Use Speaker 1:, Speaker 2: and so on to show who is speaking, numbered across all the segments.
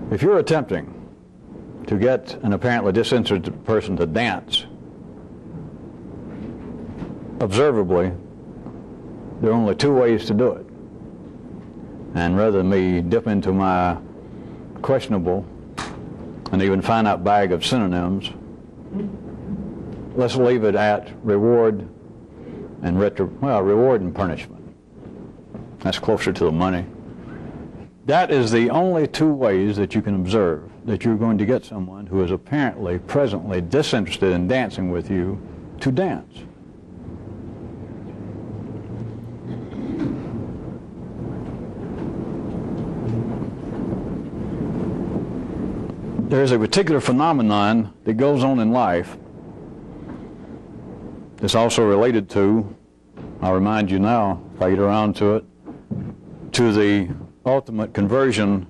Speaker 1: If you're attempting to get an apparently disinterested person to dance, observably, there are only two ways to do it. And rather than me dip into my questionable and even finite bag of synonyms, let's leave it at reward and reward and punishment. That's closer to the money. That is the only two ways that you can observe that you're going to get someone who is apparently presently disinterested in dancing with you to dance. There is a particular phenomenon that goes on in life that's also related to, I'll remind you now, if I get around to it, to the ultimate conversion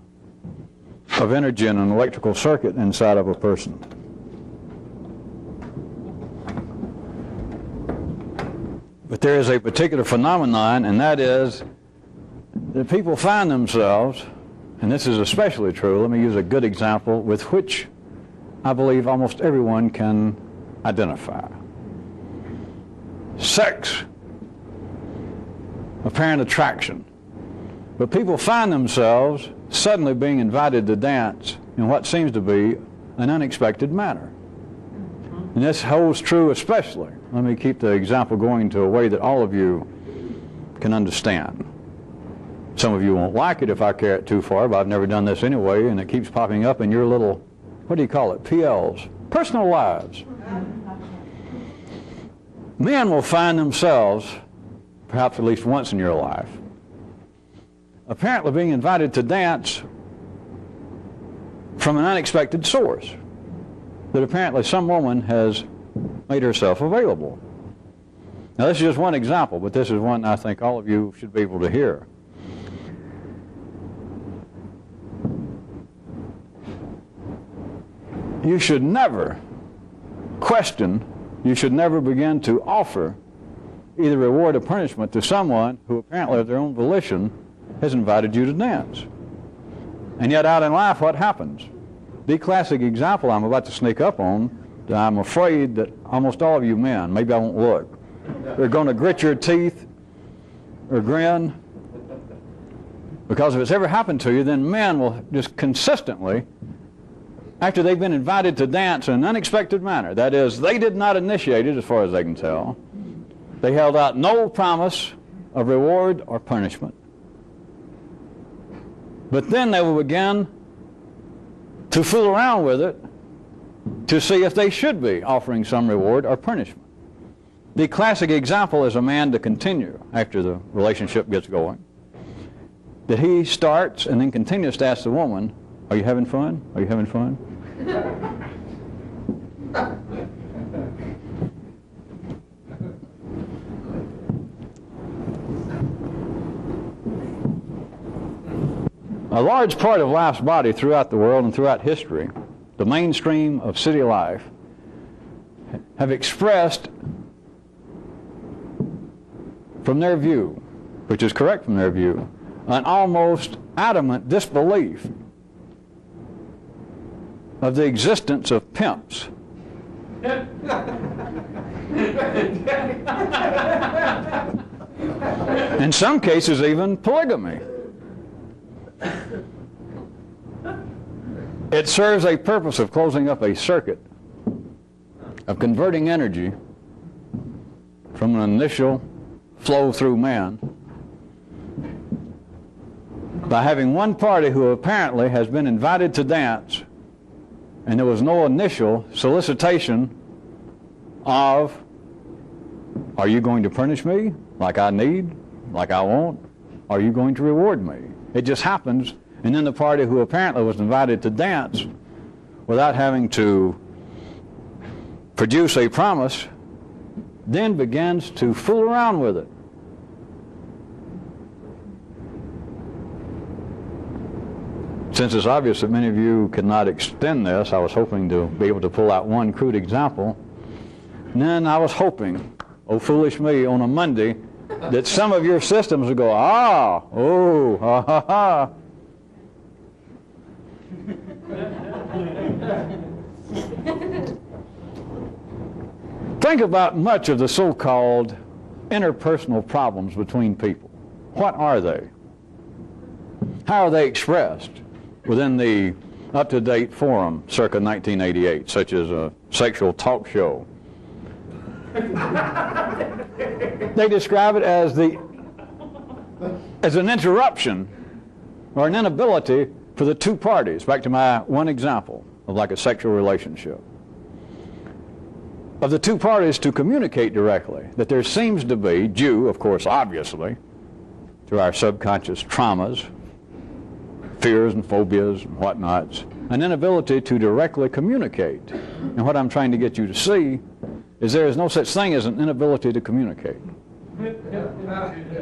Speaker 1: of energy in an electrical circuit inside of a person. But there is a particular phenomenon, and that is that people find themselves, and this is especially true, let me use a good example with which I believe almost everyone can identify. Sex, apparent attraction. But people find themselves suddenly being invited to dance in what seems to be an unexpected manner. And this holds true especially, let me keep the example going to a way that all of you can understand. Some of you won't like it if I carry it too far, but I've never done this anyway, and it keeps popping up in your little, what do you call it, PLs, personal lives. Men will find themselves, perhaps at least once in your life, apparently being invited to dance from an unexpected source, that apparently some woman has made herself available. Now this is just one example, but this is one I think all of you should be able to hear. You should never question, you should never begin to offer either reward or punishment to someone who apparently of their own volition has invited you to dance. And yet out in life, what happens? The classic example I'm about to sneak up on, that I'm afraid that almost all of you men, maybe I won't look, are going to grit your teeth or grin, because if it's ever happened to you, then men will just consistently, after they've been invited to dance in an unexpected manner, that is, they did not initiate it as far as they can tell, they held out no promise of reward or punishment, but then they will begin to fool around with it to see if they should be offering some reward or punishment. The classic example is a man to continue after the relationship gets going, that he starts and then continues to ask the woman, are you having fun? Are you having fun? A large part of life's body throughout the world and throughout history, the mainstream of city life, have expressed from their view, which is correct from their view, an almost adamant disbelief of the existence of pimps. In some cases even polygamy. It serves a purpose of closing up a circuit of converting energy from an initial flow through man by having one party who apparently has been invited to dance and there was no initial solicitation of, are you going to punish me like I need, like I want? Are you going to reward me? It just happens, and then the party who apparently was invited to dance without having to produce a promise then begins to fool around with it. Since it's obvious that many of you cannot extend this, I was hoping to be able to pull out one crude example. And then I was hoping, oh foolish me, on a Monday, that some of your systems would go, ah, oh, ha, ha, ha. Think about much of the so-called interpersonal problems between people. What are they? How are they expressed within the up-to-date forum circa 1988, such as a sexual talk show? They describe it as an interruption or an inability for the two parties, back to my one example of like a sexual relationship, of the two parties to communicate directly, that there seems to be, due, of course, obviously, to our subconscious traumas, fears and phobias and whatnots, an inability to directly communicate. And what I'm trying to get you to see is there is no such thing as an inability to communicate.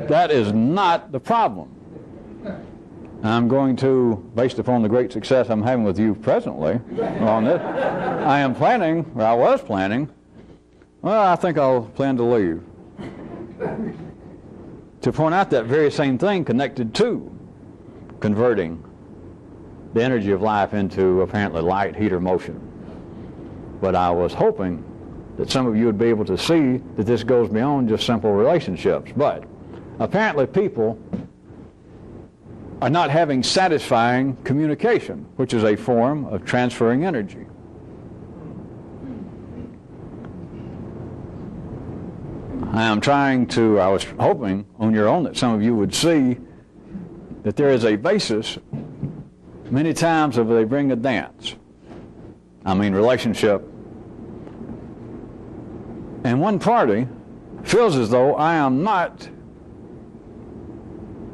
Speaker 1: That is not the problem. I'm going to, based upon the great success I'm having with you presently on this, I was planning, well, I think I'll plan to leave, to point out that very same thing connected to converting the energy of life into apparently light, heat, or motion. But I was hoping that some of you would be able to see that this goes beyond just simple relationships. But apparently people are not having satisfying communication, which is a form of transferring energy. I was hoping on your own that some of you would see that there is a basis many times of they bring a dance. Relationship. And one party feels as though I am not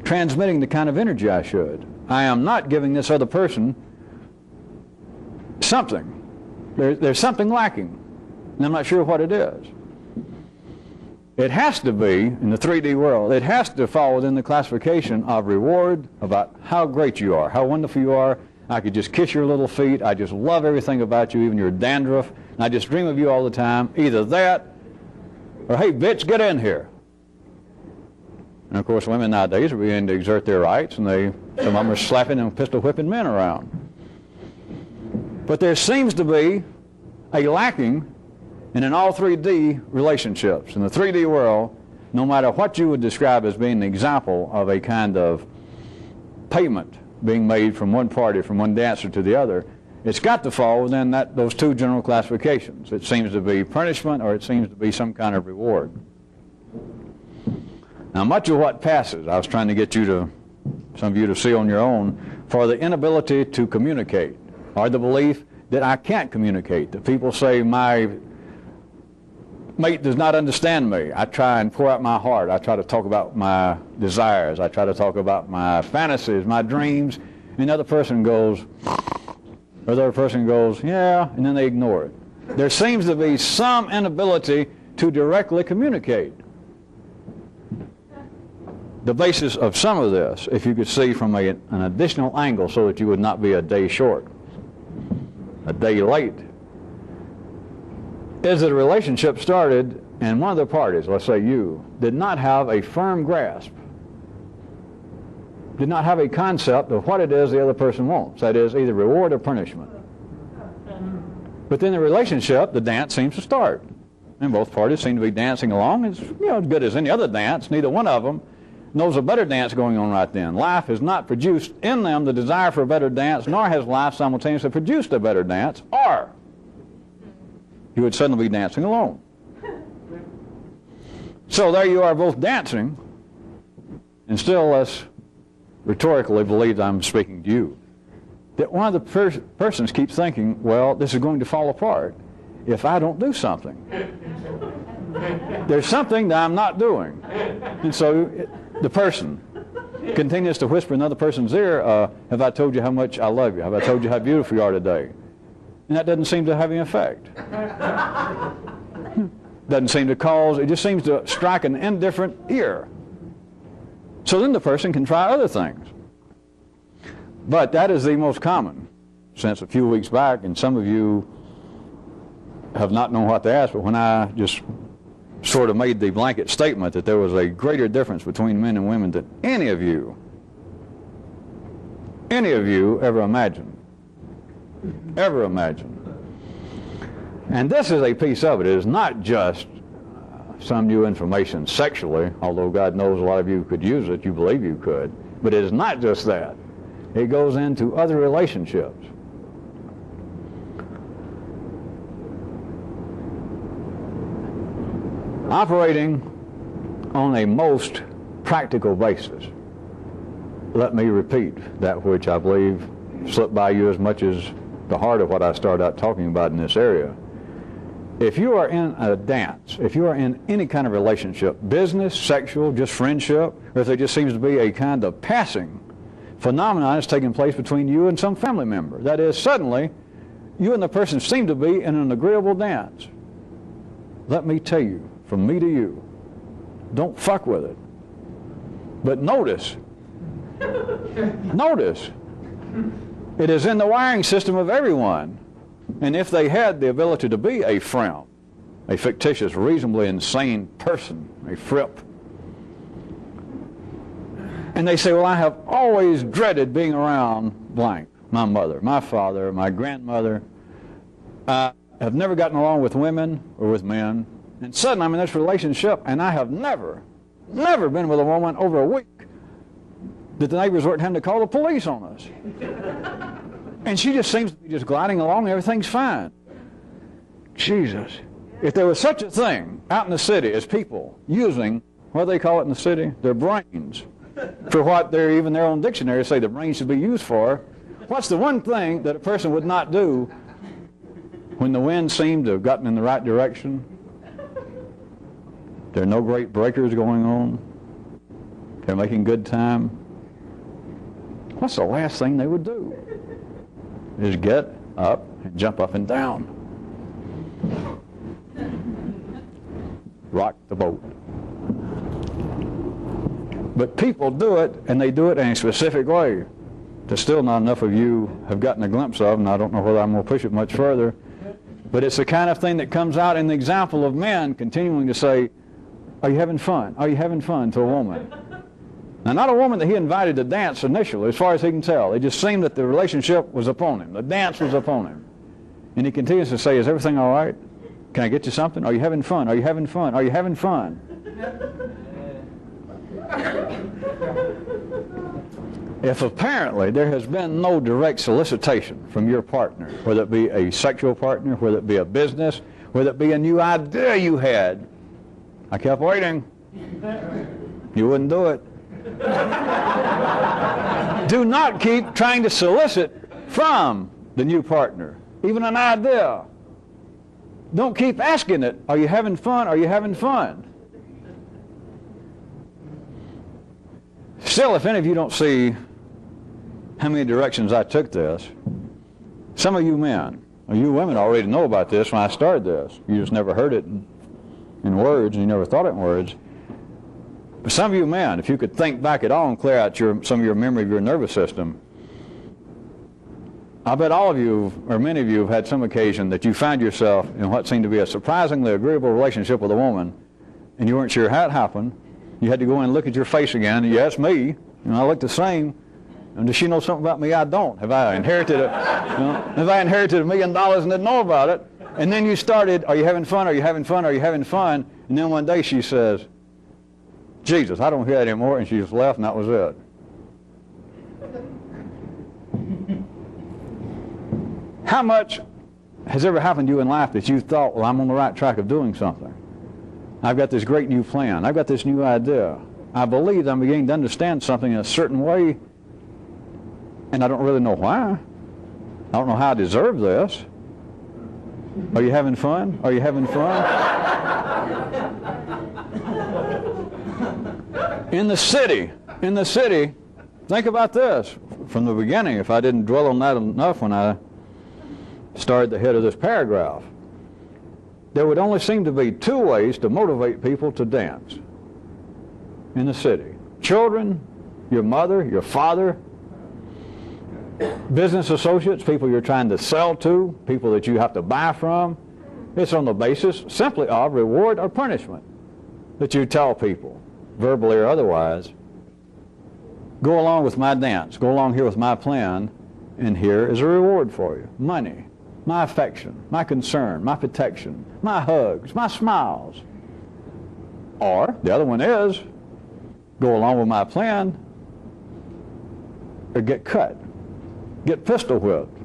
Speaker 1: transmitting the kind of energy I should. I am not giving this other person something. There's something lacking, and I'm not sure what it is. It has to be, in the 3D world, it has to fall within the classification of reward about how great you are, how wonderful you are. I could just kiss your little feet. I just love everything about you, even your dandruff. And I just dream of you all the time. Either that, or hey, bitch, get in here. And of course, women nowadays are beginning to exert their rights, and some of them are slapping and pistol whipping men around. But there seems to be a lacking in all 3D relationships. In the 3D world, no matter what you would describe as being an example of a kind of payment being made from one party, from one dancer to the other, it's got to fall within those two general classifications. It seems to be punishment, or it seems to be some kind of reward. Now, much of what passes, I was trying to get some of you to see on your own, for the inability to communicate, or the belief that I can't communicate, that people say my mate does not understand me. I try and pour out my heart. I try to talk about my desires. I try to talk about my fantasies, my dreams, and the other person goes, yeah, and then they ignore it. There seems to be some inability to directly communicate. The basis of some of this, if you could see from an additional angle so that you would not be a day short, a day late, is that a relationship started and one of the parties, let's say you, did not have a firm grasp, did not have a concept of what it is the other person wants. That is, either reward or punishment. But then the relationship, the dance seems to start. And both parties seem to be dancing along. It's as good as any other dance. Neither one of them knows a better dance going on right then. Life has not produced in them the desire for a better dance, nor has life simultaneously produced a better dance, or you would suddenly be dancing alone. So there you are, both dancing, and still less rhetorically believe I'm speaking to you. That one of the persons keeps thinking, well, this is going to fall apart if I don't do something. There's something that I'm not doing. And so the person continues to whisper in another person's ear, have I told you how much I love you? Have I told you how beautiful you are today? And that doesn't seem to have any effect. Doesn't seem to cause, it just seems to strike an indifferent ear. So then the person can try other things. But that is the most common. Since a few weeks back, and some of you have not known what to ask, but when I just sort of made the blanket statement that there was a greater difference between men and women than any of you ever imagined. ever imagine. And this is a piece of it. It is not just some new information sexually, although God knows a lot of you could use it, you believe you could. But it is not just that. It goes into other relationships. Operating on a most practical basis. Let me repeat that which I believe slipped by you as much as the heart of what I started out talking about in this area. If you are in a dance, if you are in any kind of relationship, business, sexual, just friendship, or if there just seems to be a kind of passing phenomenon that's taking place between you and some family member, that is, suddenly you and the person seem to be in an agreeable dance. Let me tell you, from me to you, don't fuck with it. But notice, it is in the wiring system of everyone. And if they had the ability to be a friend, a fictitious, reasonably insane person, a fripp, and they say, well, I have always dreaded being around blank, my mother, my father, my grandmother. I have never gotten along with women or with men. And suddenly I'm in this relationship, and I have never been with a woman over a week that the neighbors weren't having to call the police on us. And she just seems to be just gliding along, and everything's fine. Jesus. If there was such a thing out in the city as people using, what do they call it in the city? Their brains. For what even their own dictionaries say the brain should be used for. What's the one thing that a person would not do when the wind seemed to have gotten in the right direction? There are no great breakers going on. They're making good time. What's the last thing they would do? Is get up and jump up and down. Rock the boat. But people do it, and they do it in a specific way that still not enough of you have gotten a glimpse of, and I don't know whether I'm going to push it much further. But it's the kind of thing that comes out in the example of men continuing to say, are you having fun? Are you having fun? To a woman. Now, not a woman that he invited to dance initially, as far as he can tell. It just seemed that the relationship was upon him. The dance was upon him. And he continues to say, is everything all right? Can I get you something? Are you having fun? Are you having fun? Are you having fun? If apparently there has been no direct solicitation from your partner, whether it be a sexual partner, whether it be a business, whether it be a new idea you had, I kept waiting. You wouldn't do it. Do not keep trying to solicit from the new partner, even an idea. Don't keep asking it, are you having fun? Are you having fun? Still, if any of you don't see how many directions I took this, some of you men, or you women already know about this when I started this. You just never heard it in words, and you never thought it in words. But some of you men, if you could think back at all and clear out some of your memory of your nervous system, I bet all of you, or many of you, have had some occasion that you found yourself in what seemed to be a surprisingly agreeable relationship with a woman, and you weren't sure how it happened. You had to go in and look at your face again, and yes, me, and I look the same. And does she know something about me I don't? Have I inherited have I inherited $1 million and didn't know about it? And then you started, are you having fun? Are you having fun? Are you having fun? And then one day she says, Jesus, I don't hear that anymore, and she just left, and that was it. How much has ever happened to you in life that you thought, well, I'm on the right track of doing something? I've got this great new plan. I've got this new idea. I believe I'm beginning to understand something in a certain way, and I don't really know why. I don't know how I deserve this. Are you having fun? Are you having fun? In the city, think about this. From the beginning, if I didn't dwell on that enough when I started the head of this paragraph, there would only seem to be two ways to motivate people to dance in the city. Children, your mother, your father, business associates, people you're trying to sell to, people that you have to buy from. It's on the basis simply of reward or punishment that you tell people, verbally or otherwise, go along with my dance, go along here with my plan, and here is a reward for you. Money, my affection, my concern, my protection, my hugs, my smiles. Or the other one is, go along with my plan or get cut, get pistol whipped,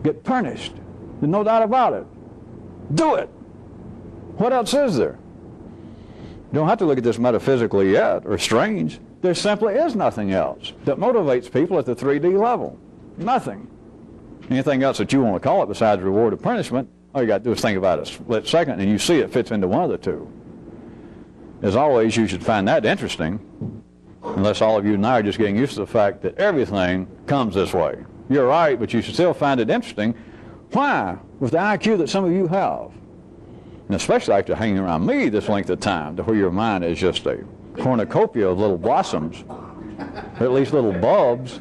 Speaker 1: get punished. There's no doubt about it. Do it. What else is there? You don't have to look at this metaphysically yet or strange. There simply is nothing else that motivates people at the 3D level. Nothing. Anything else that you want to call it besides reward or punishment, all you got to do is think about it a split second and you see it fits into one of the two. As always, you should find that interesting, unless all of you and I are just getting used to the fact that everything comes this way. You're right, but you should still find it interesting. Why? With the IQ that some of you have, and especially after hanging around me this length of time, to where your mind is just a cornucopia of little blossoms, or at least little bulbs,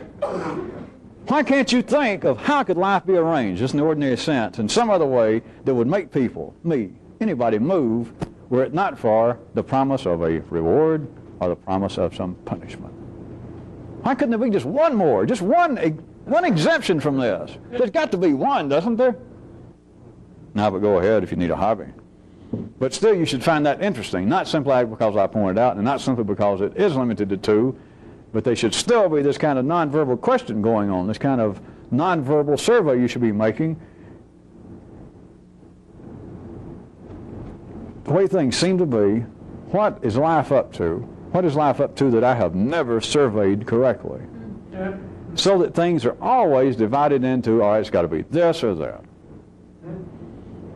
Speaker 1: why can't you think of how could life be arranged, just in the ordinary sense, in some other way that would make people, me, anybody move, were it not for the promise of a reward or the promise of some punishment? Why couldn't there be just one more, just one exemption from this? There's got to be one, doesn't there? Now, but go ahead if you need a hobby. But still, you should find that interesting, not simply because I pointed out, and not simply because it is limited to two, but there should still be this kind of nonverbal question going on, this kind of nonverbal survey you should be making. The way things seem to be, what is life up to? What is life up to that I have never surveyed correctly? So that things are always divided into, all right, it's got to be this or that.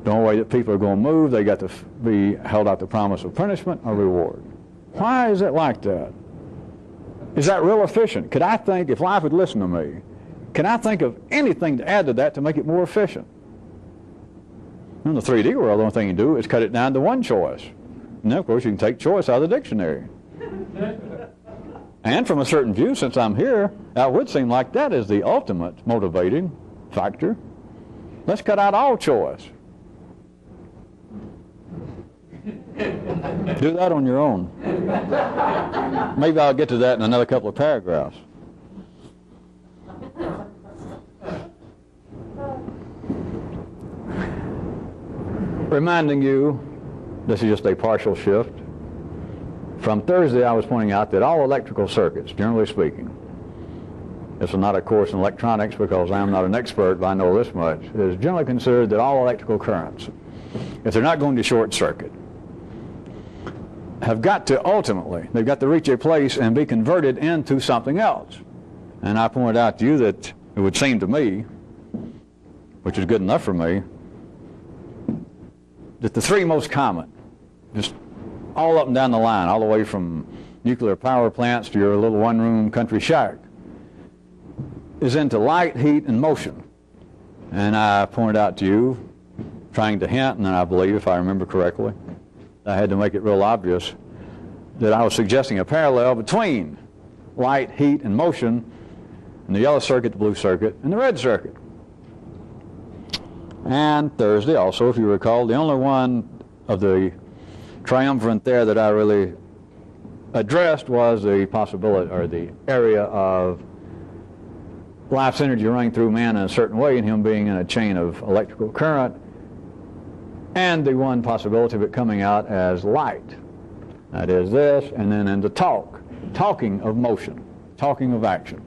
Speaker 1: The only way that people are going to move, they got to be held out the promise of punishment or reward. Why is it like that? Is that real efficient? Could I think, if life would listen to me, can I think of anything to add to that to make it more efficient? In the 3D world, the only thing you do is cut it down to one choice. And then, of course, you can take choice out of the dictionary. And from a certain view, since I'm here, that would seem like that is the ultimate motivating factor. Let's cut out all choice. Do that on your own. Maybe I'll get to that in another couple of paragraphs. Reminding you, this is just a partial shift. From Thursday, I was pointing out that all electrical circuits, generally speaking, this is not a course in electronics because I am not an expert, but I know this much, it is generally considered that all electrical currents, if they're not going to short circuit, have got to ultimately, they've got to reach a place and be converted into something else. And I pointed out to you that it would seem to me, which is good enough for me, that the three most common, just all up and down the line, all the way from nuclear power plants to your little one-room country shack, is into light, heat, and motion. And I pointed out to you, trying to hint, and I believe, if I remember correctly, I had to make it real obvious that I was suggesting a parallel between light, heat, and motion, and the yellow circuit, the blue circuit, and the red circuit. And Thursday also, if you recall, the only one of the triumvirate there that I really addressed was the possibility, or the area of life's energy running through man in a certain way and him being in a chain of electrical current, and the one possibility of it coming out as light. That is this, and then into talking of motion, talking of action.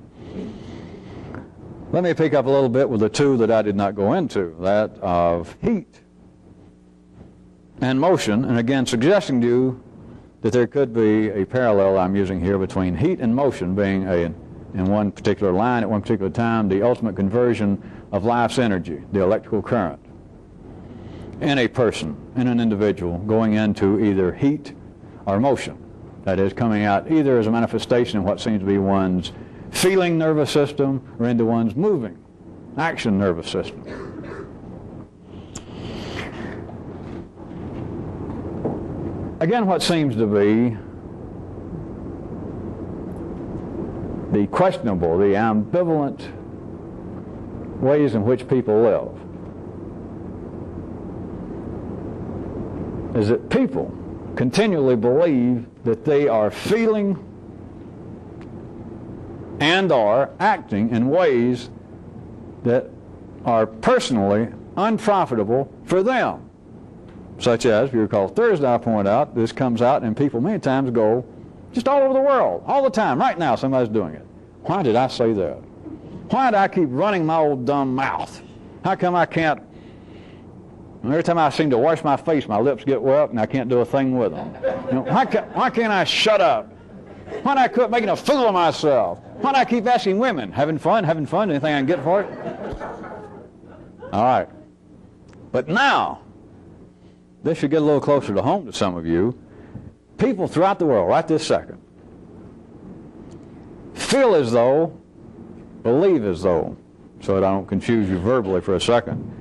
Speaker 1: Let me pick up a little bit with the two that I did not go into, that of heat and motion, and again suggesting to you that there could be a parallel I'm using here between heat and motion being in one particular line at one particular time, the ultimate conversion of life's energy, the electrical current, in a person, in an individual, going into either heat or motion. That is, coming out either as a manifestation of what seems to be one's feeling nervous system or into one's moving action nervous system. Again, what seems to be the questionable, the ambivalent ways in which people live is that people continually believe that they are feeling and are acting in ways that are personally unprofitable for them. Such as, if you recall Thursday, I pointed out, this comes out and people many times go just all over the world, all the time. Right now somebody's doing it. Why did I say that? Why do I keep running my old dumb mouth? How come I can't? Every time I seem to wash my face, my lips get wet and I can't do a thing with them. You know, why can't I shut up? Why do I quit making a fool of myself? Why do I keep asking women, having fun, anything I can get for it? All right. But now, this should get a little closer to home to some of you. People throughout the world, right this second, feel as though, believe as though, so that I don't confuse you verbally for a second,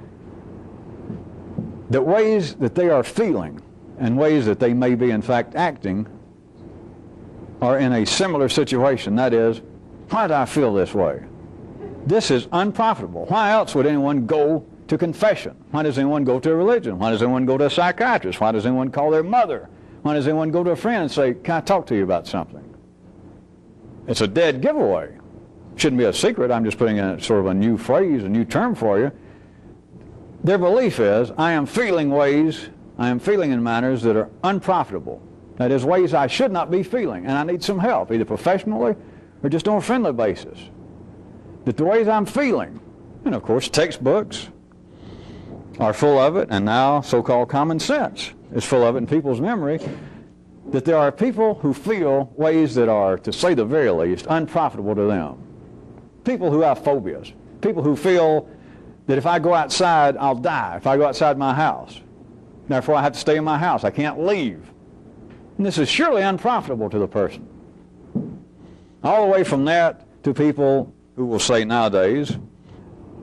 Speaker 1: that ways that they are feeling and ways that they may be in fact acting are in a similar situation. That is, why do I feel this way? This is unprofitable. Why else would anyone go to confession? Why does anyone go to a religion? Why does anyone go to a psychiatrist? Why does anyone call their mother? Why does anyone go to a friend and say, can I talk to you about something? It's a dead giveaway. Shouldn't be a secret. I'm just putting in sort of a new phrase, a new term for you. Their belief is, I am feeling in manners that are unprofitable. That is, ways I should not be feeling, and I need some help, either professionally or just on a friendly basis. That the ways I'm feeling, and of course textbooks are full of it, and now so-called common sense is full of it in people's memory, that there are people who feel ways that are, to say the very least, unprofitable to them. People who have phobias. People who feel that if I go outside, I'll die. If I go outside my house. Therefore, I have to stay in my house. I can't leave. And this is surely unprofitable to the person. All the way from that to people who will say nowadays,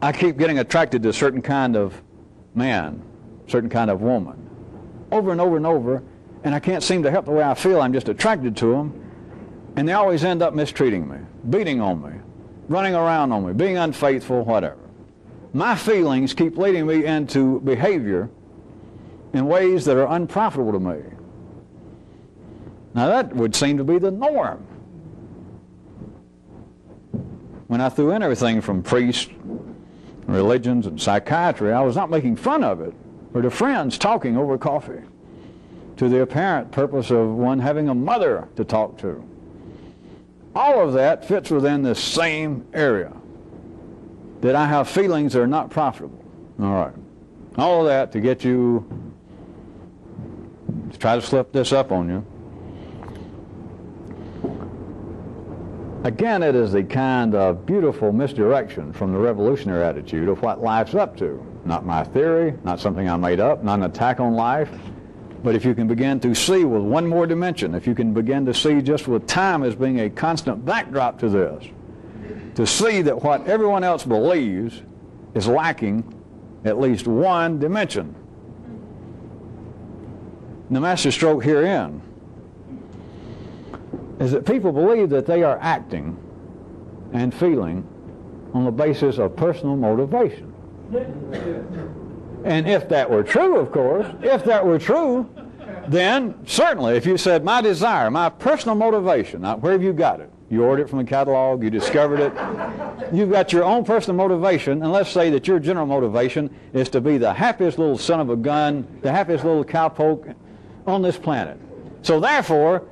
Speaker 1: I keep getting attracted to a certain kind of man, certain kind of woman, over and over and over, and I can't seem to help the way I feel. I'm just attracted to them, and they always end up mistreating me, beating on me, running around on me, being unfaithful, whatever. My feelings keep leading me into behavior in ways that are unprofitable to me. Now that would seem to be the norm. When I threw in everything from priests, religions, and psychiatry, I was not making fun of it, or to friends talking over coffee, to the apparent purpose of one having a mother to talk to. All of that fits within this same area, that I have feelings that are not profitable. All right. All of that to get you, to try to slip this up on you. Again, it is the kind of beautiful misdirection from the revolutionary attitude of what life's up to. Not my theory, not something I made up, not an attack on life, but if you can begin to see with one more dimension, if you can begin to see just with time as being a constant backdrop to this, to see that what everyone else believes is lacking at least one dimension. The master stroke herein is that people believe that they are acting and feeling on the basis of personal motivation. And if that were true, of course, if that were true, then certainly if you said, my desire, my personal motivation, now, where have you got it? You ordered it from a catalog, you discovered it, you've got your own personal motivation, and let's say that your general motivation is to be the happiest little son of a gun, the happiest little cowpoke on this planet. So therefore,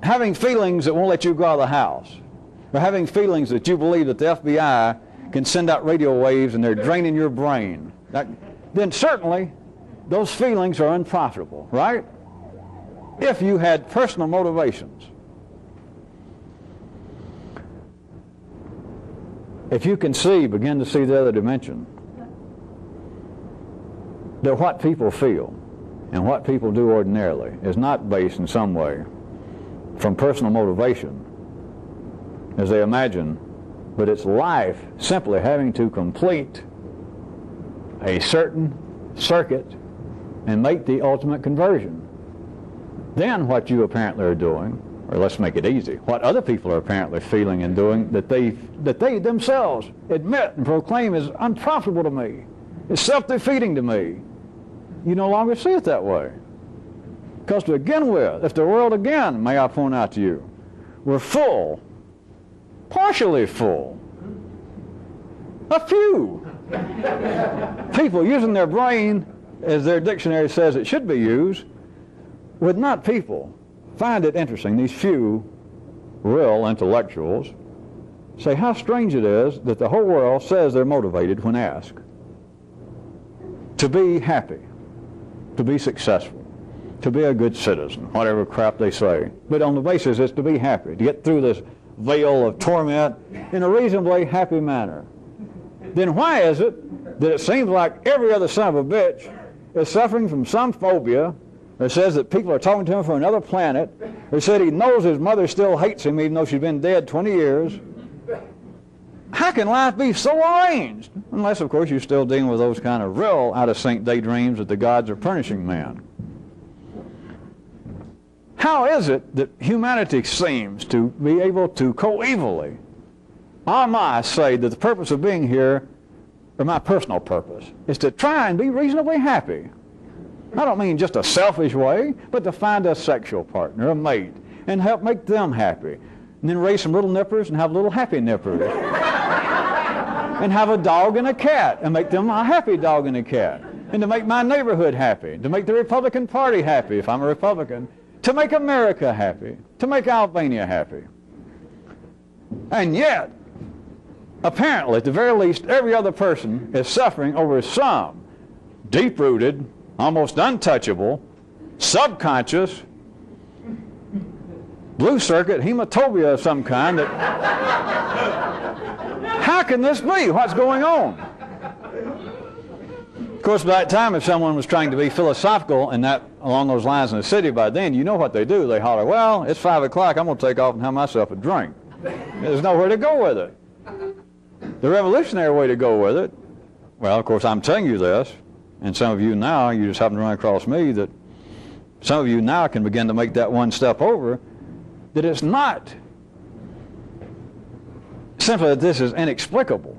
Speaker 1: having feelings that won't let you go out of the house, or having feelings that you believe that the FBI can send out radio waves and they're draining your brain, then certainly those feelings are unprofitable, right? If you had personal motivations. If you can begin to see the other dimension, that what people feel and what people do ordinarily is not based in some way from personal motivation, as they imagine, but it's life simply having to complete a certain circuit and make the ultimate conversion. Then what you apparently are doing, or let's make it easy, what other people are apparently feeling and doing that they themselves admit and proclaim is unprofitable to me, is self-defeating to me, you no longer see it that way. Because to begin with, if the world again, may I point out to you, were full, partially full, A few. People using their brain, as their dictionary says it should be used, would not people find it interesting, these few real intellectuals, say how strange it is that the whole world says they're motivated when asked to be happy, to be successful, to be a good citizen, whatever crap they say. But on the basis it's to be happy, to get through this veil of torment in a reasonably happy manner. Then why is it that it seems like every other son of a bitch is suffering from some phobia, or says that people are talking to him from another planet, or said he knows his mother still hates him even though she's been dead 20 years? How can life be so arranged? Unless, of course, you're still dealing with those kind of real out-of-sync daydreams that the gods are punishing man. How is it that humanity seems to be able to coevally, en masse, say that the purpose of being here, or my personal purpose, is to try and be reasonably happy? I don't mean just a selfish way, but to find a sexual partner, a mate, and help make them happy. And then raise some little nippers and have little happy nippers. And have a dog and a cat and make them a happy dog and a cat. And to make my neighborhood happy, to make the Republican Party happy if I'm a Republican, to make America happy, to make Albania happy. And yet, apparently, at the very least, every other person is suffering over some deep-rooted, almost untouchable, subconscious, blue circuit hematopia of some kind. That how can this be? What's going on? Of course, by that time, if someone was trying to be philosophical and that along those lines in the city by then, you know what they do. They holler, well, it's 5 o'clock, I'm going to take off and have myself a drink. There's nowhere to go with it. The revolutionary way to go with it, well, of course, I'm telling you this, and some of you now, you just happen to run across me, that some of you now can begin to make that one step over, that it's not simply that this is inexplicable.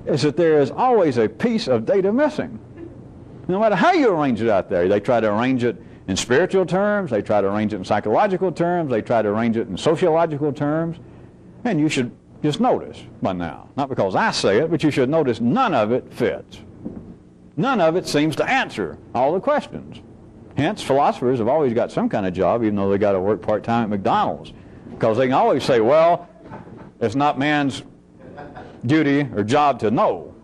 Speaker 1: It's that there is always a piece of data missing. No matter how you arrange it out there, they try to arrange it in spiritual terms, they try to arrange it in psychological terms, they try to arrange it in sociological terms, and you should just notice by now, not because I say it, but you should notice none of it fits. None of it seems to answer all the questions. Hence, philosophers have always got some kind of job, even though they got to work part-time at McDonald's, because they can always say, well, it's not man's duty or job to know.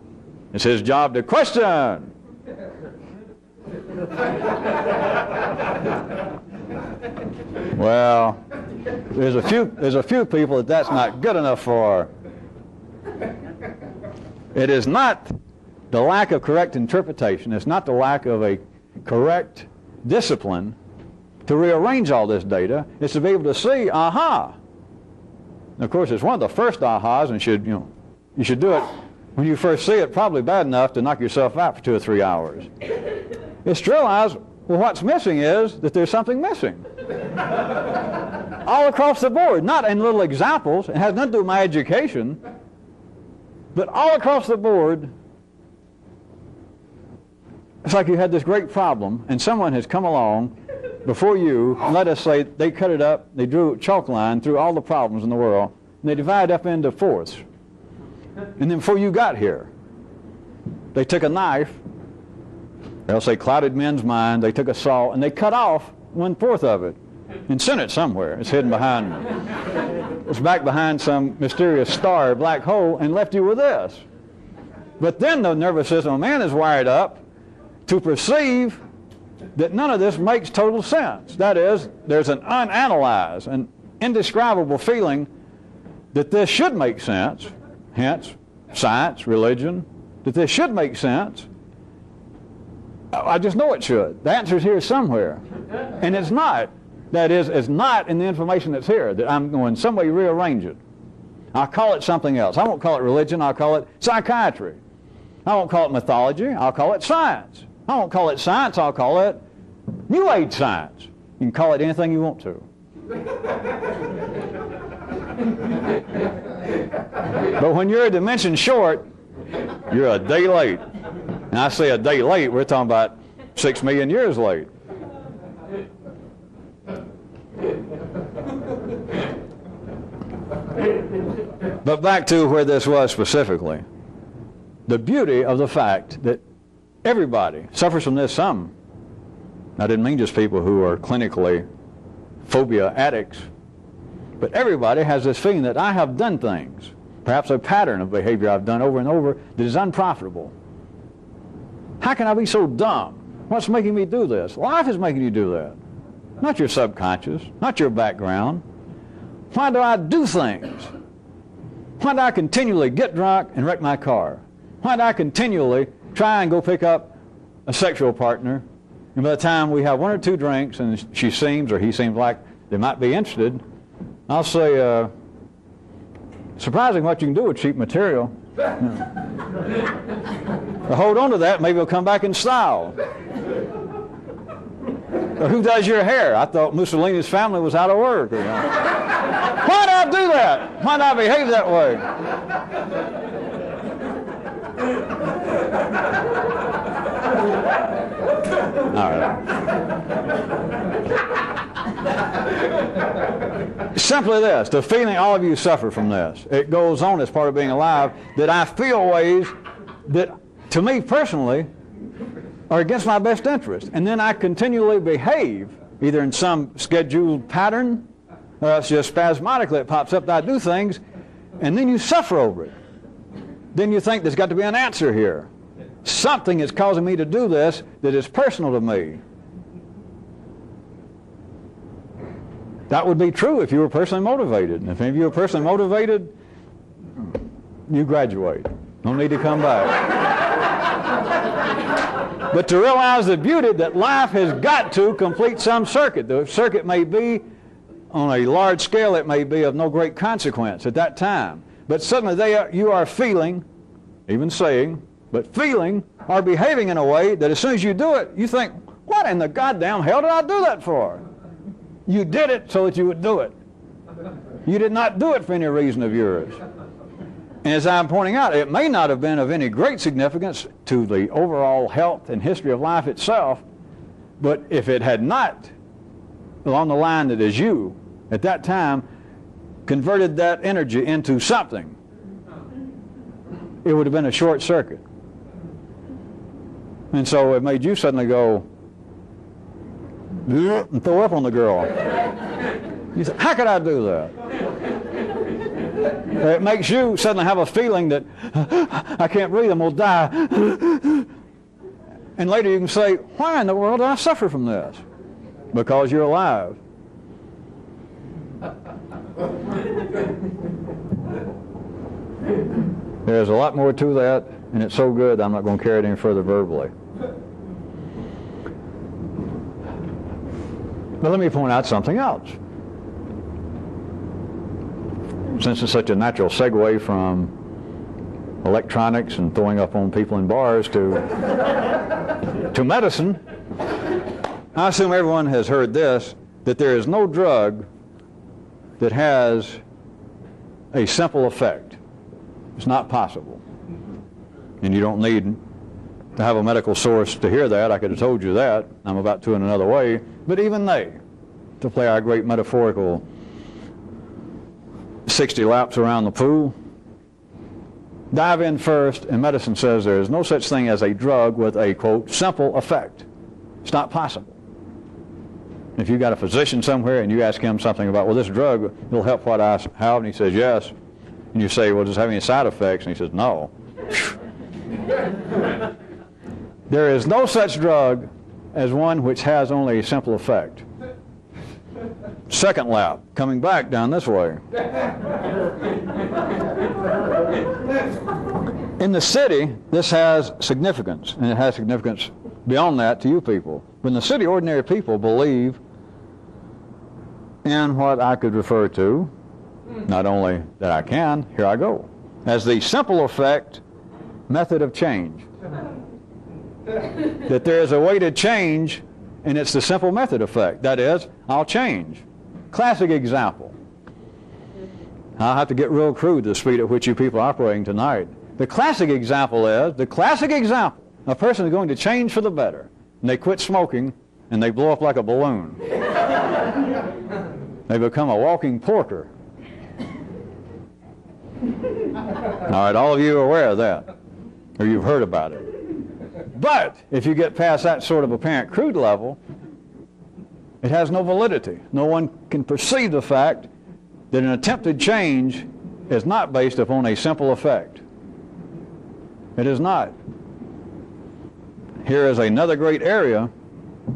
Speaker 1: It's his job to question. Well, there's a few people that that's not good enough for. It is not the lack of correct interpretation. It's not the lack of a correct discipline to rearrange all this data. It's to be able to see, aha. And of course, it's one of the first ahas, and you should do it when you first see it, probably bad enough to knock yourself out for 2 or 3 hours. It's to realize, well, what's missing is that there's something missing. All across the board, not in little examples. It has nothing to do with my education. But all across the board, it's like you had this great problem, and someone has come along before you, and let us say they cut it up, they drew a chalk line through all the problems in the world, and they divided up into fourths. And then before you got here, they took a knife, or else they clouded men's mind, they took a saw, and they cut off 1/4 of it and sent it somewhere. It's hidden behind, it's back behind some mysterious star or black hole, and left you with this. But then the nervous system of man is wired up to perceive that none of this makes total sense. That is, there's an unanalyzed, an indescribable feeling that this should make sense, hence science, religion, that this should make sense. I just know it should. The answer's here somewhere. And it's not. That is, it's not in the information that's here, that I'm going to in some way rearrange it. I'll call it something else. I won't call it religion, I'll call it psychiatry. I won't call it mythology, I'll call it science. I won't call it science, I'll call it New Age science. You can call it anything you want to. But when you're a dimension short, you're a day late. And I say a day late, we're talking about 6 million years late. But back to where this was specifically. The beauty of the fact that everybody suffers from this some. I didn't mean just people who are clinically phobia addicts, but everybody has this feeling that I have done things, perhaps a pattern of behavior I've done over and over that is unprofitable. How can I be so dumb? What's making me do this? Life is making you do that. Not your subconscious, not your background. Why do I do things? Why do I continually get drunk and wreck my car? Why do I continually try and go pick up a sexual partner, and by the time we have one or two drinks and she seems or he seems like they might be interested, I'll say, surprising what you can do with cheap material. Hold on to that, maybe it'll come back in style. Or who does your hair? I thought Mussolini's family was out of work. You know. Why did I do that? Why did I behave that way? All right. Simply this, the feeling all of you suffer from this. It goes on as part of being alive, that I feel ways that, to me personally, are against my best interest. And then I continually behave, either in some scheduled pattern, or else just spasmodically it pops up that I do things, and then you suffer over it. Then you think there's got to be an answer here. Something is causing me to do this that is personal to me. That would be true if you were personally motivated. And if any of you are personally motivated, you graduate. No need to come back. But to realize the beauty that life has got to complete some circuit. The circuit may be on a large scale, it may be of no great consequence at that time. But suddenly you are feeling, even saying, but feeling or behaving in a way that as soon as you do it, you think, what in the goddamn hell did I do that for? You did it so that you would do it. You did not do it for any reason of yours. And as I'm pointing out, it may not have been of any great significance to the overall health and history of life itself, but if it had not, along the line that is you, at that time, converted that energy into something, it would have been a short circuit. And so it made you suddenly go and throw up on the girl. You say, how could I do that? It makes you suddenly have a feeling that I can't breathe, I'm going to die. And later you can say, why in the world do I suffer from this? Because you're alive. There's a lot more to that, and it's so good I'm not going to carry it any further verbally. But let me point out something else. Since it's such a natural segue from electronics and throwing up on people in bars to medicine, I assume everyone has heard this, that there is no drug that has a simple effect. It's not possible. And you don't need to have a medical source to hear that. I could have told you that. I'm about to in another way. But even they, to play our great metaphorical 60 laps around the pool, dive in first, and medicine says there is no such thing as a drug with a, quote, simple effect. It's not possible. If you got a physician somewhere and you ask him something about, well, this drug will help what I have, and he says yes, and you say, well, does it have any side effects? And he says, no. There is no such drug as one which has only a simple effect. Second lap, coming back down this way. In the city, this has significance, and it has significance beyond that to you people. But in the city, ordinary people believe in what I could refer to, not only that I can, here I go, as the simple effect method of change. That there is a way to change, and it's the simple method effect. That is, I'll change. Classic example. I'll have to get real crude, the speed at which you people are operating tonight. The classic example is, a person is going to change for the better, and they quit smoking, and they blow up like a balloon. They become a walking porker. All right, all of you are aware of that, or you've heard about it. But if you get past that sort of apparent crude level, it has no validity. No one can perceive the fact that an attempted change is not based upon a simple effect. It is not. Here is another great area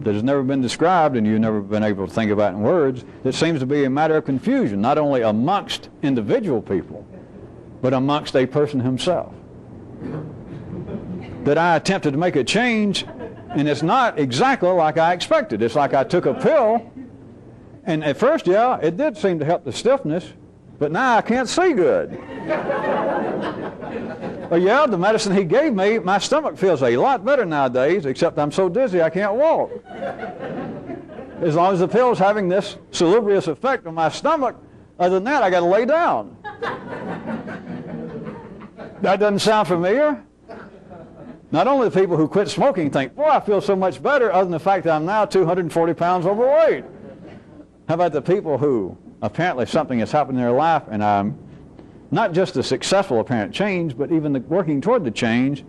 Speaker 1: that has never been described and you've never been able to think about in words, that seems to be a matter of confusion, not only amongst individual people, but amongst a person himself. That I attempted to make a change, and it's not exactly like I expected. It's like I took a pill, and at first, yeah, it did seem to help the stiffness, but now I can't see good. Well, yeah, the medicine he gave me, my stomach feels a lot better nowadays, except I'm so dizzy I can't walk. As long as the pill's having this salubrious effect on my stomach, other than that, I got to lay down. That doesn't sound familiar? Not only the people who quit smoking think, boy, I feel so much better, other than the fact that I'm now 240 pounds overweight. How about the people who apparently something has happened in their life, and I'm not just a successful apparent change, but even working toward the change,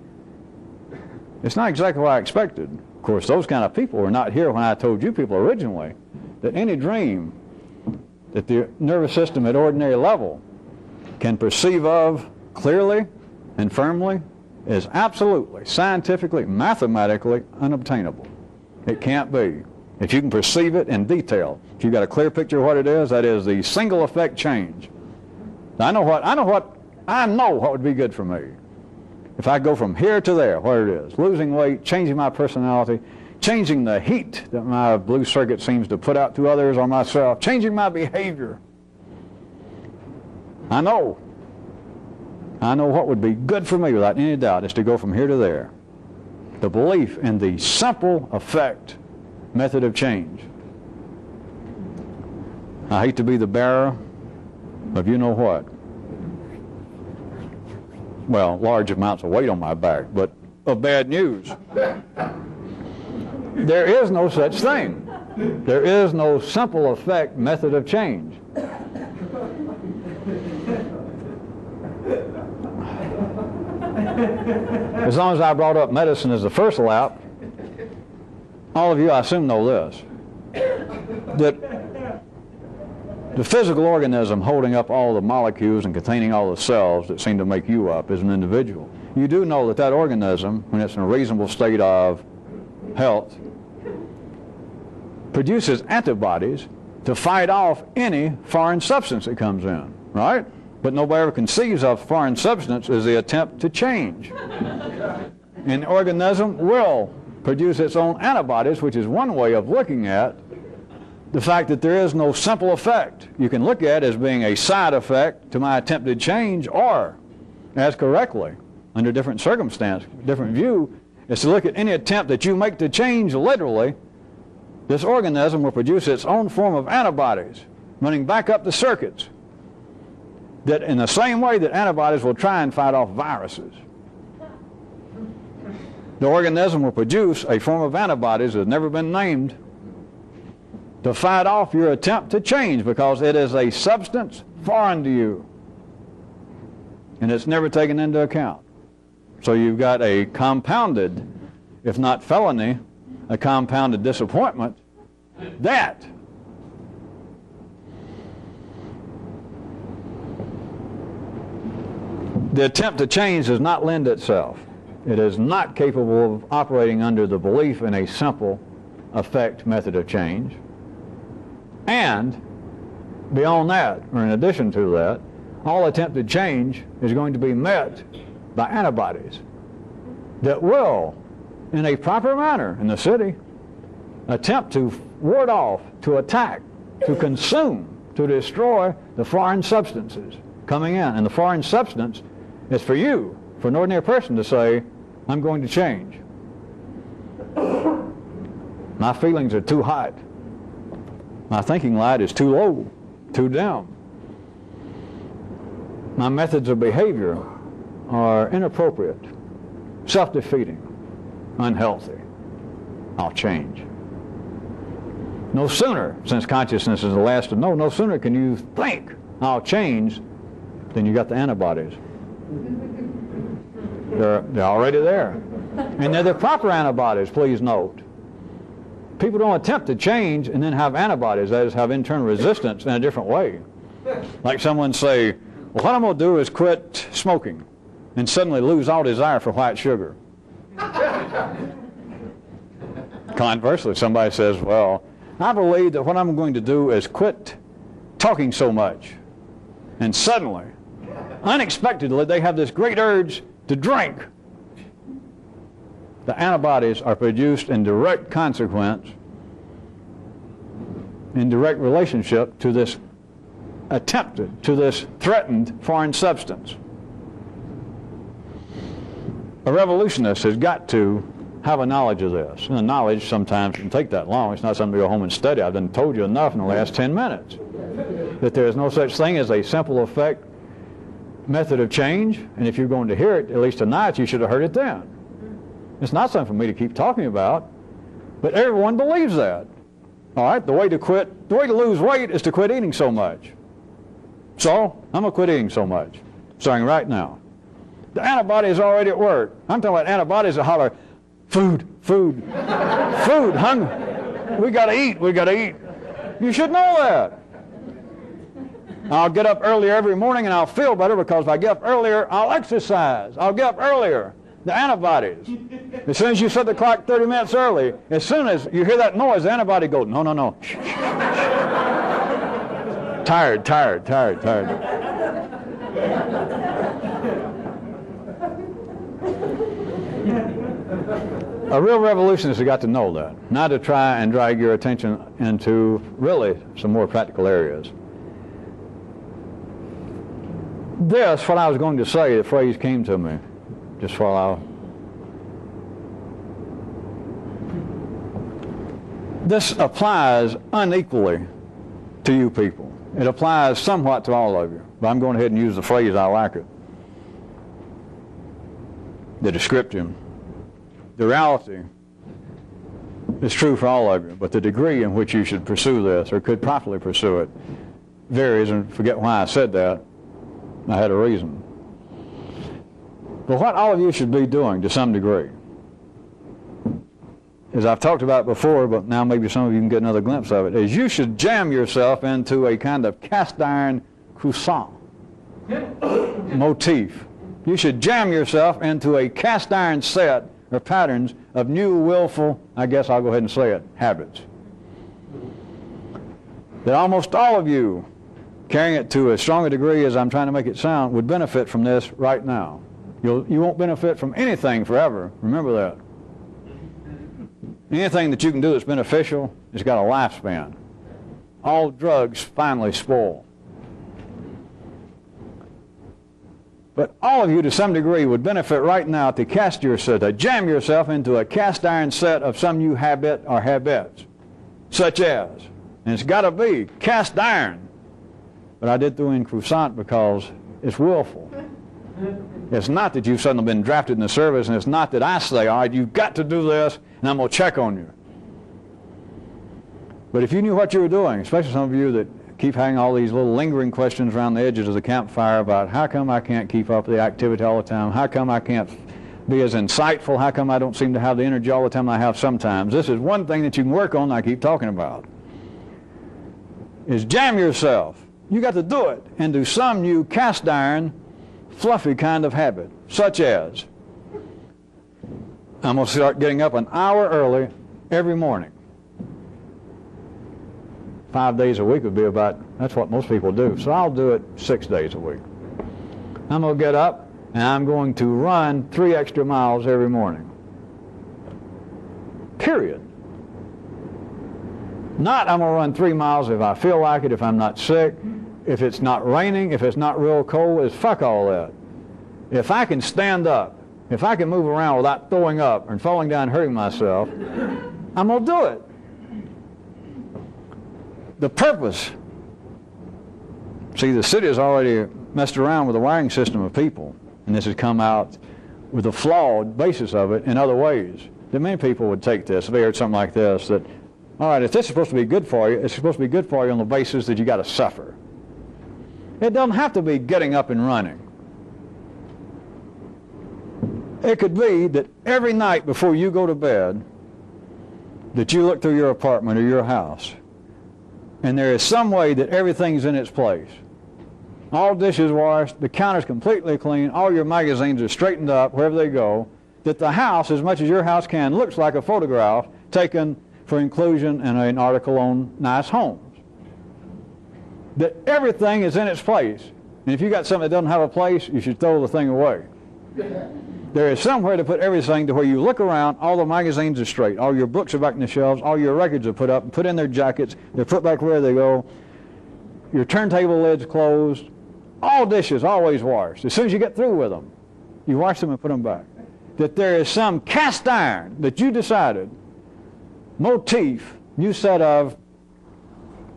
Speaker 1: it's not exactly what I expected. Of course, those kind of people were not here when I told you people originally that any dream that the nervous system at ordinary level can perceive of clearly and firmly is absolutely, scientifically, mathematically unobtainable. It can't be. If you can perceive it in detail, if you've got a clear picture of what it is, that is the single effect change. I know what would be good for me. If I go from here to there, what it is, losing weight, changing my personality, changing the heat that my blue circuit seems to put out to others or myself, changing my behavior. I know what would be good for me without any doubt is to go from here to there. The belief in the simple effect method of change. I hate to be the bearer of you know what. Well, large amounts of weight on my back, but of bad news. There is no such thing. There is no simple effect method of change. As long as I brought up medicine as the first lap, all of you, I assume, know this, that the physical organism holding up all the molecules and containing all the cells that seem to make you up as an individual, you do know that that organism, when it's in a reasonable state of health, produces antibodies to fight off any foreign substance that comes in, right? But nobody ever conceives of foreign substance as the attempt to change. An organism will produce its own antibodies, which is one way of looking at the fact that there is no simple effect you can look at as being a side effect to my attempted change, or, as correctly, under different circumstance, different view, is to look at any attempt that you make to change literally. This organism will produce its own form of antibodies running back up the circuits, that in the same way that antibodies will try and fight off viruses, the organism will produce a form of antibodies that has never been named to fight off your attempt to change, because it is a substance foreign to you and it's never taken into account. So you've got a compounded, if not felony, a compounded disappointment that the attempt to change does not lend itself. It is not capable of operating under the belief in a simple effect method of change. And beyond that, or in addition to that, all attempted change is going to be met by antibodies that will, in a proper manner in the city, attempt to ward off, to attack, to consume, to destroy the foreign substances coming in. And the foreign substance is for you, for an ordinary person to say, I'm going to change. My feelings are too hot. My thinking light is too low, too dim. My methods of behavior are inappropriate, self-defeating, unhealthy. I'll change. No sooner, since consciousness is the last to know, no sooner can you think, I'll change, then you got the antibodies. They're already there. And they're the proper antibodies, please note. People don't attempt to change and then have antibodies, that is, have internal resistance in a different way. Like someone say, well, what I'm going to do is quit smoking and suddenly lose all desire for white sugar. Conversely, somebody says, well, I believe that what I'm going to do is quit talking so much. And suddenly, unexpectedly, they have this great urge to drink. The antibodies are produced in direct consequence, in direct relationship to this attempted, to this threatened foreign substance. A revolutionist has got to have a knowledge of this. And the knowledge sometimes can take that long. It's not something to go home and study. I've done told you enough in the last 10 minutes that there is no such thing as a simple effect method of change. And if you're going to hear it, at least tonight, you should have heard it then. It's not something for me to keep talking about, but everyone believes that. All right, the way to lose weight is to quit eating so much. So, I'm going to quit eating so much, starting right now. The antibody is already at work. I'm talking about antibodies that holler, food, food, food, hunger. We got to eat, we got to eat. You should know that. I'll get up earlier every morning and I'll feel better because if I get up earlier, I'll exercise. I'll get up earlier. The antibodies. As soon as you set the clock 30 minutes early, as soon as you hear that noise, the antibody goes, no, no, no. Tired, tired, tired, tired. A real revolutionist has got to know that, not to try and drag your attention into really some more practical areas. This, what I was going to say, the phrase came to me just for a while. This applies unequally to you people. It applies somewhat to all of you, but I'm going ahead and use the phrase I like it. The description. The reality is true for all of you, but the degree in which you should pursue this, or could properly pursue it, varies, and forget why I said that. I had a reason. But what all of you should be doing to some degree, as I've talked about before, but now maybe some of you can get another glimpse of it, is you should jam yourself into a kind of cast iron croissant motif. You should jam yourself into a cast iron set or patterns of new willful, I guess I'll go ahead and say it, habits. That almost all of you, carrying it to as strong a degree as I'm trying to make it sound, would benefit from this right now. You won't benefit from anything forever. Remember that. Anything that you can do that's beneficial has got a lifespan. All drugs finally spoil. But all of you to some degree would benefit right now to jam yourself into a cast iron set of some new habit or habits. Such as, and it's got to be cast iron. But I did throw in croissant because it's willful. It's not that you've suddenly been drafted in the service, and it's not that I say, all right, you've got to do this, and I'm going to check on you. But if you knew what you were doing, especially some of you that keep having all these little lingering questions around the edges of the campfire about how come I can't keep up with the activity all the time, how come I can't be as insightful, how come I don't seem to have the energy all the time I have sometimes. This is one thing that you can work on, I keep talking about, is jam yourself. You got to do it into some new cast iron, fluffy kind of habit, such as, I'm going to start getting up an hour early every morning. 5 days a week would be about, that's what most people do. So I'll do it 6 days a week. I'm going to get up and I'm going to run 3 extra miles every morning. Period. Not I'm going to run 3 miles if I feel like it, if I'm not sick, if it's not raining, if it's not real cold, it's fuck all that. If I can stand up, if I can move around without throwing up and falling down and hurting myself, I'm going to do it. The purpose. See, the city has already messed around with the wiring system of people, and this has come out with a flawed basis of it in other ways. That many people would take this, if they heard something like this, that, all right, if this is supposed to be good for you, it's supposed to be good for you on the basis that you got to suffer. It doesn't have to be getting up and running. It could be that every night before you go to bed, that you look through your apartment or your house, and there is some way that everything's in its place. All dishes washed, the counter's completely clean, all your magazines are straightened up wherever they go, that the house, as much as your house can, looks like a photograph taken for inclusion in an article on nice homes. That everything is in its place. And if you got something that doesn't have a place, you should throw the thing away. There is somewhere to put everything to where you look around, all the magazines are straight, all your books are back in the shelves, all your records are put up and put in their jackets, they're put back where they go, your turntable lid's closed, all dishes always washed. As soon as you get through with them, you wash them and put them back. That there is some cast iron that you decided, motif, new set of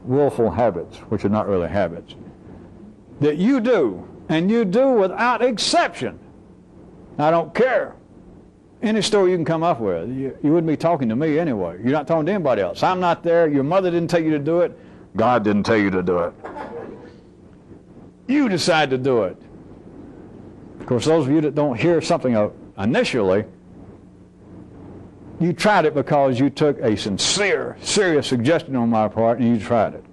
Speaker 1: willful habits, which are not really habits, that you do, and you do without exception. I don't care. Any story you can come up with. You wouldn't be talking to me anyway. You're not talking to anybody else. I'm not there. Your mother didn't tell you to do it. God didn't tell you to do it. You decide to do it. Of course, those of you that don't hear something initially, you tried it because you took a sincere, serious suggestion on my part and you tried it.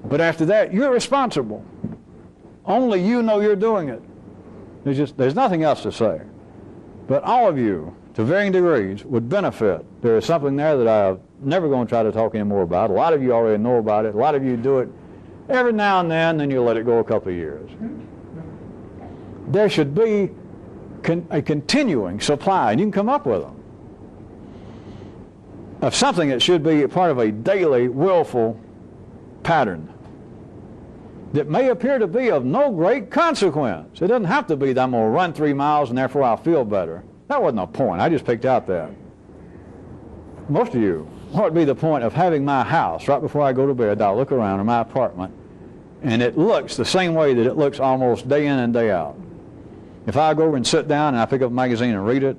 Speaker 1: But after that, you're responsible. Only you know you're doing it. There's nothing else to say. But all of you, to varying degrees, would benefit. There is something there that I'm never going to try to talk any more about. A lot of you already know about it. A lot of you do it every now and then you let it go a couple of years. There should be a continuing supply, and you can come up with them, of something that should be part of a daily, willful pattern that may appear to be of no great consequence. It doesn't have to be that I'm going to run 3 miles and therefore I'll feel better. That wasn't the point. I just picked out that. Most of you, what would be the point of having my house right before I go to bed? I'll look around in my apartment and it looks the same way that it looks almost day in and day out. If I go over and sit down and I pick up a magazine and read it,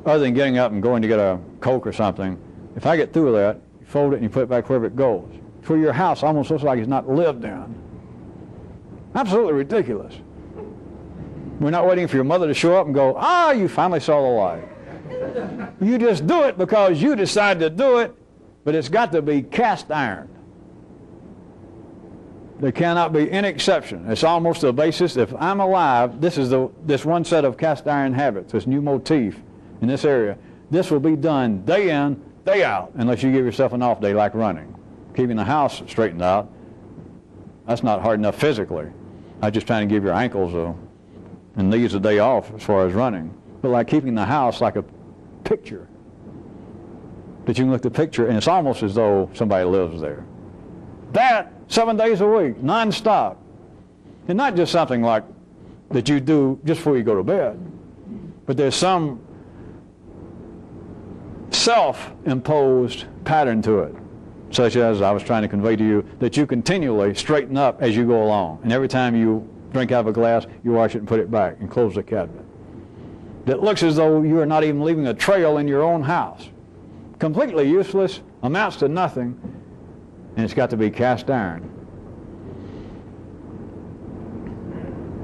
Speaker 1: other than getting up and going to get a Coke or something, if I get through with that, you fold it and you put it back wherever it goes. For your house almost looks like it's not lived in. Absolutely ridiculous. We're not waiting for your mother to show up and go, ah, you finally saw the light. You just do it because you decide to do it, but it's got to be cast iron. There cannot be any exception. It's almost the basis. If I'm alive, this is this one set of cast iron habits, this new motif in this area. This will be done day in, day out, unless you give yourself an off day like running. Keeping the house straightened out, that's not hard enough physically. I'm just trying to give your ankles and knees a day off as far as running. But like keeping the house like a picture, that you can look at the picture and it's almost as though somebody lives there. That 7 days a week, non-stop. And not just something like that you do just before you go to bed, but there's some self-imposed pattern to it, such as I was trying to convey to you, that you continually straighten up as you go along. And every time you drink out of a glass, you wash it and put it back and close the cabinet. That looks as though you are not even leaving a trail in your own house. Completely useless, amounts to nothing, and it's got to be cast iron.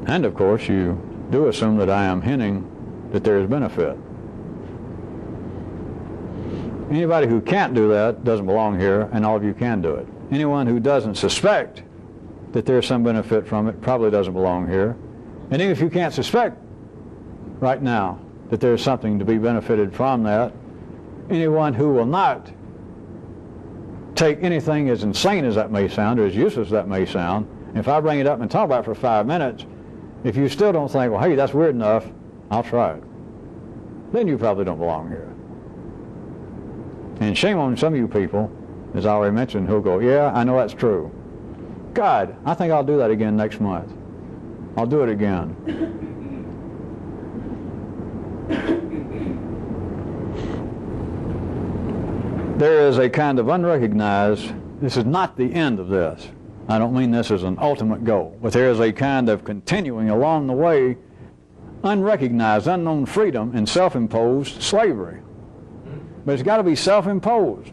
Speaker 1: And of course, you do assume that I am hinting that there is benefit. Anybody who can't do that doesn't belong here, and all of you can do it. Anyone who doesn't suspect that there's some benefit from it probably doesn't belong here. And even if you can't suspect right now that there's something to be benefited from that, anyone who will not take anything as insane as that may sound, or as useless as that may sound, if I bring it up and talk about it for 5 minutes, if you still don't think, well, hey, that's weird enough, I'll try it, then you probably don't belong here. And shame on some of you people, as I already mentioned, who'll go, yeah, I know that's true. God, I think I'll do that again next month. I'll do it again. There is a kind of unrecognized, this is not the end of this. I don't mean this as an ultimate goal, but there is a kind of continuing along the way, unrecognized, unknown freedom and self-imposed slavery. But it's got to be self-imposed.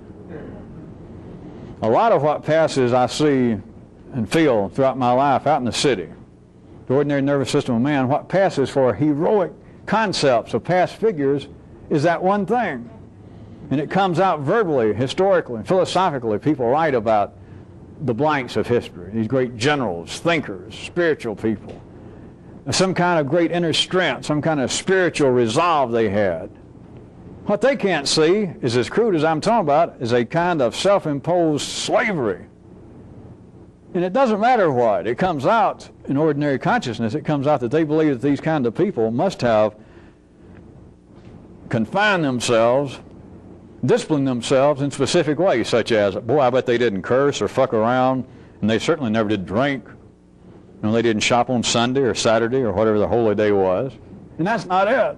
Speaker 1: A lot of what passes, I see, and feel throughout my life out in the city, the ordinary nervous system of man, what passes for heroic concepts of past figures is that one thing. And it comes out verbally, historically, philosophically. People write about the blanks of history, these great generals, thinkers, spiritual people. Some kind of great inner strength, some kind of spiritual resolve they had. What they can't see is, as crude as I'm talking about, is a kind of self-imposed slavery. And it doesn't matter what. It comes out in ordinary consciousness. It comes out that they believe that these kind of people must have confined themselves, disciplined themselves in specific ways, such as, boy, I bet they didn't curse or fuck around, and they certainly never did drink. You know, they didn't shop on Sunday or Saturday or whatever the holy day was. And that's not it.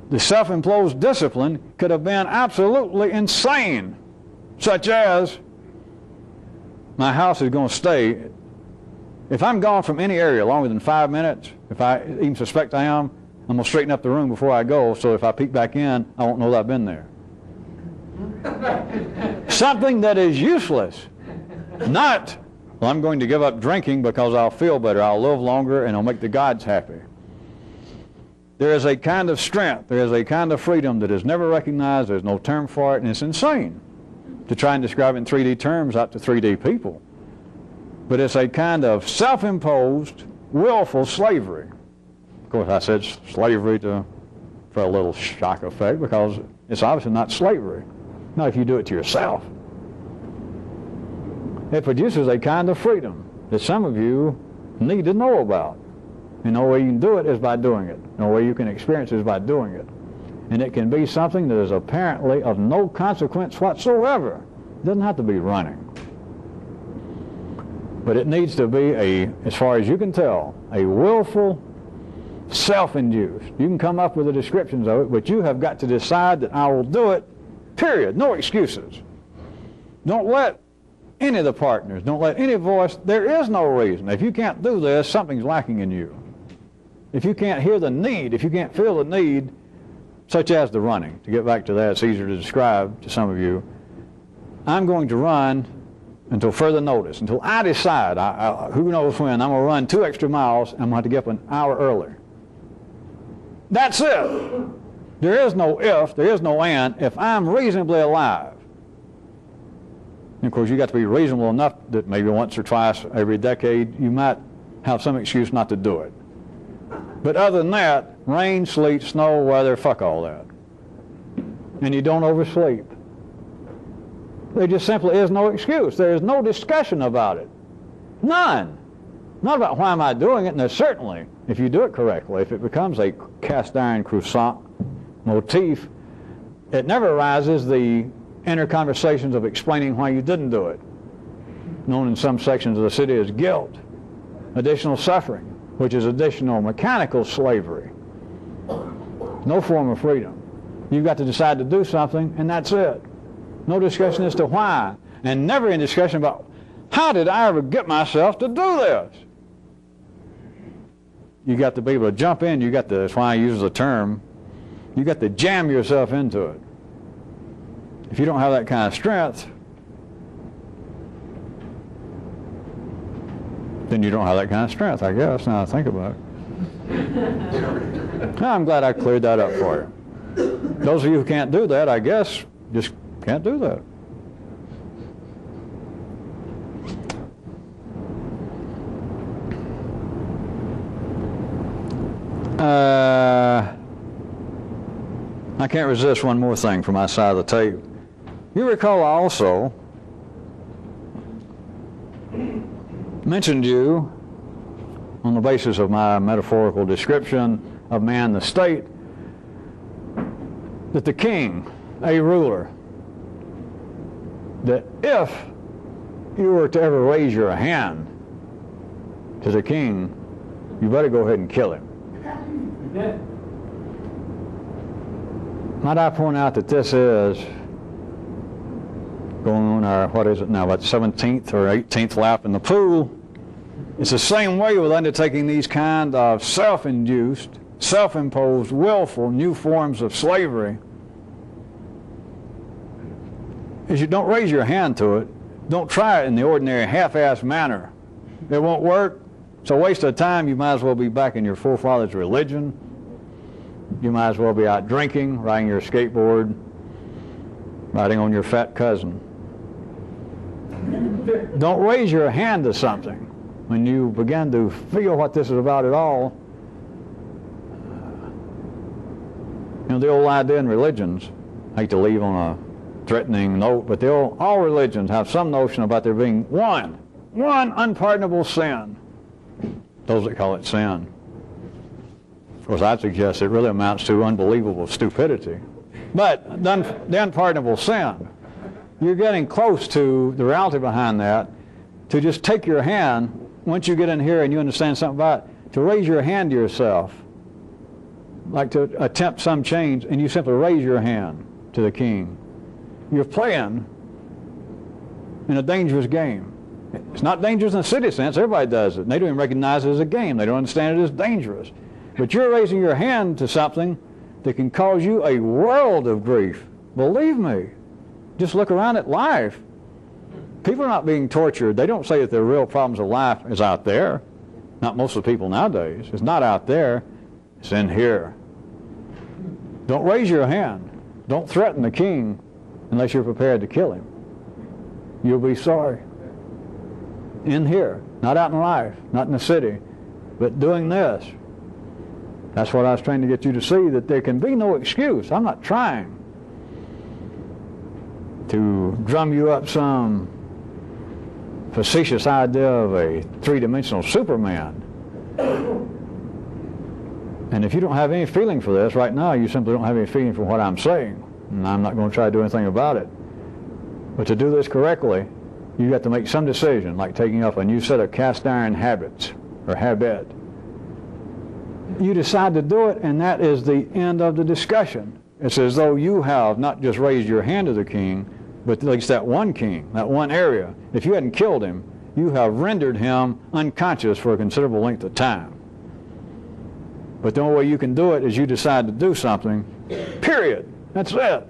Speaker 1: The self-imposed discipline could have been absolutely insane, such as, my house is going to stay. If I'm gone from any area longer than 5 minutes, if I even suspect I am, I'm going to straighten up the room before I go, so if I peek back in, I won't know that I've been there. Something that is useless. Not, well, I'm going to give up drinking because I'll feel better, I'll live longer, and I'll make the gods happy. There is a kind of strength, there is a kind of freedom that is never recognized, there's no term for it, and it's insane to try and describe it in 3D terms out to 3D people. But it's a kind of self-imposed, willful slavery. Of course, I said slavery for a little shock effect, because it's obviously not slavery. Not if you do it to yourself. It produces a kind of freedom that some of you need to know about. And the only way you can do it is by doing it. The only way you can experience it is by doing it. And it can be something that is apparently of no consequence whatsoever. It doesn't have to be running. But it needs to be as far as you can tell, a willful, self-induced. You can come up with the descriptions of it, but you have got to decide that I will do it, period. No excuses. Don't let any of the partners, don't let any voice, there is no reason. If you can't do this, something's lacking in you. If you can't hear the need, if you can't feel the need, such as the running, to get back to that, it's easier to describe to some of you, I'm going to run until further notice, until I decide, who knows when, I'm going to run 2 extra miles, and I'm going to have to get up an hour early. That's it. There is no if, there is no and, if I'm reasonably alive. And of course, you got to be reasonable enough that maybe once or twice every decade, you might have some excuse not to do it. But other than that, rain, sleet, snow, weather, fuck all that. And you don't oversleep. There just simply is no excuse. There is no discussion about it. None. Not about why am I doing it, and there's certainly, if you do it correctly, if it becomes a cast iron croissant motif, it never arises the inner conversations of explaining why you didn't do it, known in some sections of the city as guilt, additional suffering, which is additional mechanical slavery. No form of freedom. You've got to decide to do something, and that's it. No discussion as to why, and never any discussion about how did I ever get myself to do this. You got to be able to jump in. You got to, that's why I use the term, you got to jam yourself into it. If you don't have that kind of strength, then you don't have that kind of strength, I guess, now I think about it. I'm glad I cleared that up for you. Those of you who can't do that, I guess, just can't do that. I can't resist one more thing from my side of the tape. You recall I also mentioned you on the basis of my metaphorical description of man, the state, that the king, a ruler, that if you were to ever raise your hand to the king, you better go ahead and kill him. Might I point out that this is going on our, what is it now, about 17th or 18th lap in the pool. It's the same way with undertaking these kind of self-induced, self-imposed, willful new forms of slavery. Is you don't raise your hand to it, Don't try it in the ordinary half-assed manner. It won't work. It's a waste of time. You might as well be back in your forefathers' religion. You might as well be out drinking, riding your skateboard, riding on your fat cousin. Don't raise your hand to something when you begin to feel what this is about at all. You know, the old idea in religions, I hate to leave on a threatening note, but all religions have some notion about there being one unpardonable sin. Those that call it sin. Of course, I'd suggest it really amounts to unbelievable stupidity. But the unpardonable sin, you're getting close to the reality behind that, to just take your hand, once you get in here and you understand something about it, to raise your hand to yourself, like to attempt some change, and you simply raise your hand to the king. You're playing in a dangerous game. It's not dangerous in the city sense. Everybody does it. And they don't even recognize it as a game. They don't understand it as dangerous. But you're raising your hand to something that can cause you a world of grief. Believe me. Just look around at life. People are not being tortured. They don't say that the real problems of life is out there. Not most of the people nowadays. It's not out there. It's in here. Don't raise your hand. Don't threaten the king unless you're prepared to kill him. You'll be sorry. In here. Not out in life. Not in the city. But doing this. That's what I was trying to get you to see, that there can be no excuse. I'm not trying to drum you up some facetious idea of a three-dimensional Superman. And if you don't have any feeling for this right now, you simply don't have any feeling for what I'm saying. And I'm not going to try to do anything about it. But to do this correctly, you've got to make some decision, like taking up a new set of cast iron habits, or habit. You decide to do it, and that is the end of the discussion. It's as though you have not just raised your hand to the king, but at least that one king, that one area. If you hadn't killed him, you have rendered him unconscious for a considerable length of time. But the only way you can do it is you decide to do something, period. That's it.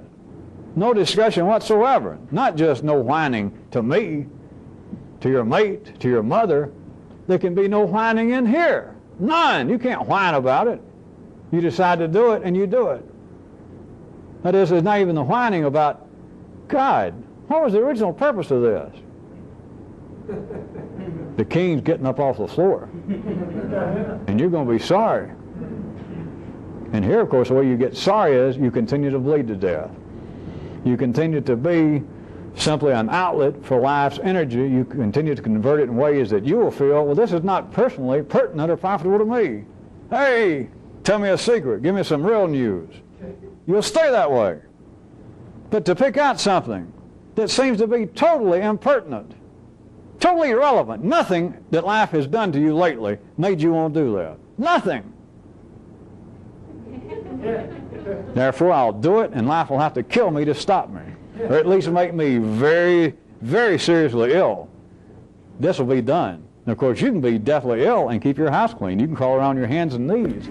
Speaker 1: No discussion whatsoever. Not just no whining to me, to your mate, to your mother. There can be no whining in here. None. You can't whine about it. You decide to do it, and you do it. That is, there's not even the whining about, God, what was the original purpose of this? The king's getting up off the floor. And you're going to be sorry. And here, of course, the way you get sorry is you continue to bleed to death. You continue to be simply an outlet for life's energy. You continue to convert it in ways that you will feel, well, this is not personally pertinent or profitable to me. Hey, tell me a secret. Give me some real news. You'll stay that way. But to pick out something that seems to be totally impertinent, totally irrelevant, nothing that life has done to you lately made you want to do that. Nothing. Therefore, I'll do it, and life will have to kill me to stop me. Or at least make me very, very seriously ill. This will be done. And of course, you can be deathly ill and keep your house clean. You can crawl around on your hands and knees.